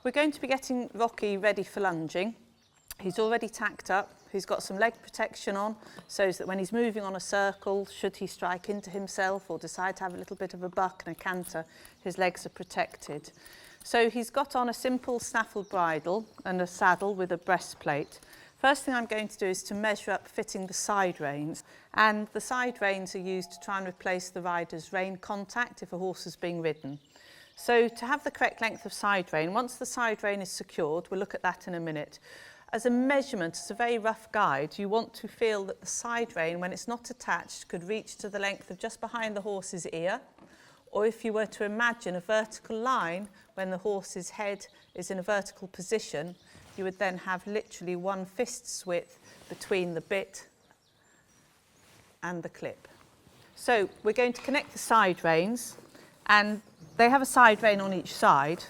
we're going to be getting Rocky ready for lunging. He's already tacked up. He's got some leg protection on, so that when he's moving on a circle, should he strike into himself or decide to have a little bit of a buck and a canter, his legs are protected. So he's got on a simple snaffle bridle and a saddle with a breastplate. First thing I'm going to do is to measure up fitting the side reins. And the side reins are used to try and replace the rider's rein contact if a horse is being ridden. So to have the correct length of side rein, once the side rein is secured, we'll look at that in a minute. As a measurement, as a very rough guide, you want to feel that the side rein, when it's not attached, could reach to the length of just behind the horse's ear. Or if you were to imagine a vertical line when the horse's head is in a vertical position, you would then have literally 1 fist's width between the bit and the clip. So we're going to connect the side reins, and they have a side rein on each side.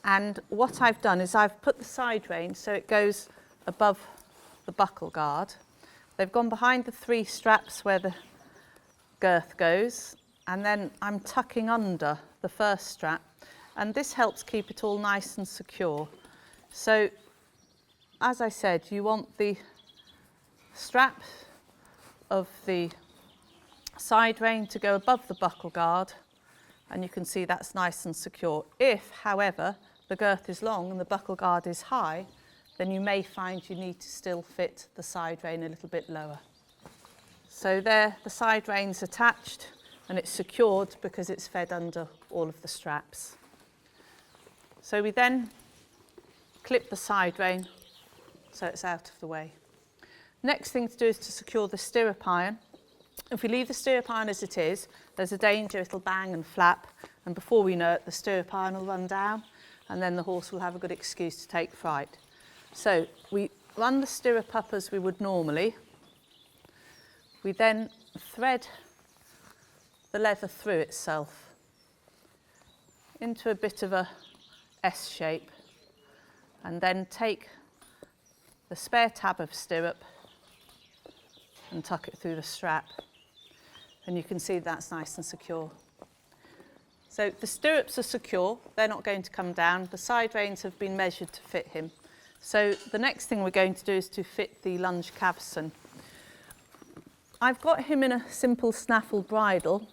And what I've done is I've put the side rein so it goes above the buckle guard. They've gone behind the 3 straps where the girth goes, and then I'm tucking under the first strap, and this helps keep it all nice and secure. So as I said, you want the strap of the side rein to go above the buckle guard, and you can see that's nice and secure. If, however, the girth is long and the buckle guard is high, then you may find you need to still fit the side rein a little bit lower. So there, the side rein's attached and it's secured because it's fed under all of the straps. So we then clip the side rein so it's out of the way. Next thing to do is to secure the stirrup iron. If we leave the stirrup iron as it is, there's a danger it'll bang and flap, and before we know it, the stirrup iron will run down, and then the horse will have a good excuse to take fright. So we run the stirrup up as we would normally. We then thread the leather through itself into a bit of a S shape, and then take the spare tab of stirrup and tuck it through the strap. And you can see that's nice and secure. So the stirrups are secure, they're not going to come down. The side reins have been measured to fit him. So the next thing we're going to do is to fit the lunge cavesson. I've got him in a simple snaffle bridle.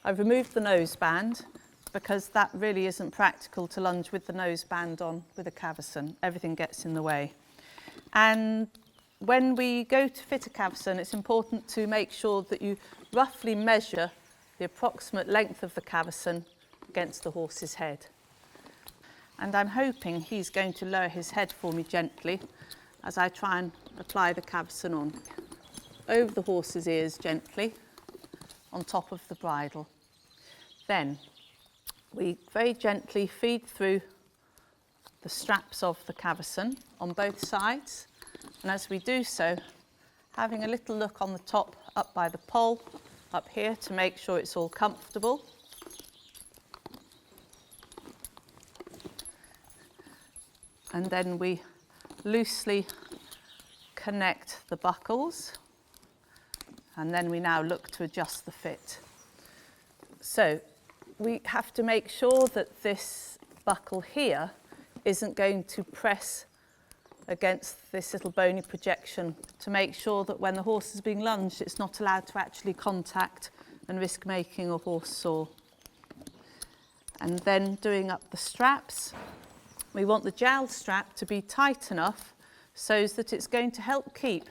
I've removed the noseband because that really isn't practical to lunge with the noseband on with a cavesson. Everything gets in the way. And when we go to fit a cavesson, it's important to make sure that you roughly measure the approximate length of the cavesson against the horse's head. And I'm hoping he's going to lower his head for me gently as I try and apply the cavesson on over the horse's ears gently on top of the bridle. Then we very gently feed through the straps of the cavesson on both sides, and as we do so, having a little look on the top up by the poll up here to make sure it's all comfortable. And then we loosely connect the buckles, and then we now look to adjust the fit. So we have to make sure that this buckle here isn't going to press against this little bony projection, to make sure that when the horse is being lunged, it's not allowed to actually contact and risk making a horse sore. And then doing up the straps, we want the jowl strap to be tight enough so that it's going to help keep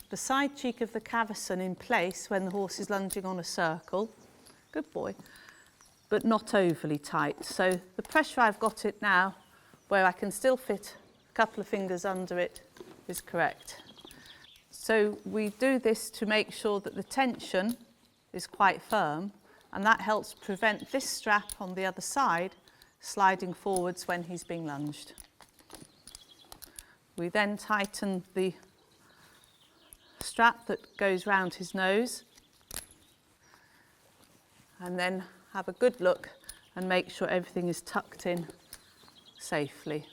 the side cheek of the cavesson in place when the horse is lunging on a circle. Good boy. But not overly tight. So the pressure I've got it now, where I can still fit a couple of fingers under it, is correct. So we do this to make sure that the tension is quite firm, and that helps prevent this strap on the other side sliding forwards when he's being lunged. We then tighten the strap that goes round his nose, and then have a good look and make sure everything is tucked in safely.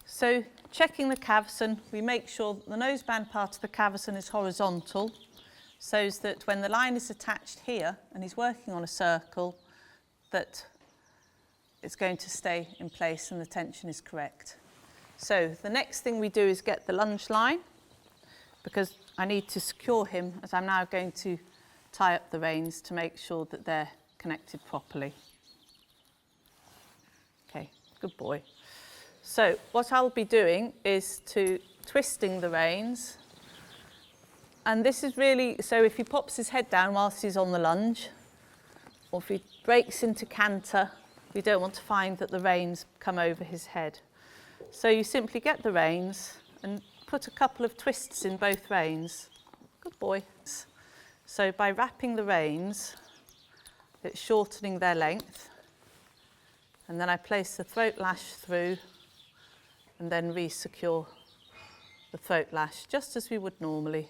So checking the cavesson, we make sure that the noseband part of the cavesson is horizontal, so that when the line is attached here and he's working on a circle, that it's going to stay in place and the tension is correct. So the next thing we do is get the lunge line, because I need to secure him as I'm now going to tie up the reins to make sure that they're connected properly. Okay, good boy. So what I'll be doing is twisting the reins. And this is really, so if he pops his head down whilst he's on the lunge, or if he breaks into canter, we don't want to find that the reins come over his head. So you simply get the reins and put a couple of twists in both reins. Good boy. So by wrapping the reins, it's shortening their length. And then I place the throat lash through and then re-secure the throat lash, just as we would normally.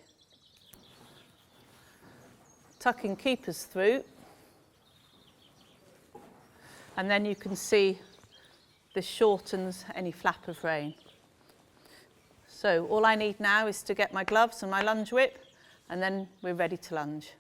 Tucking keepers through. And then you can see this shortens any flap of rein. So all I need now is to get my gloves and my lunge whip, and then we're ready to lunge.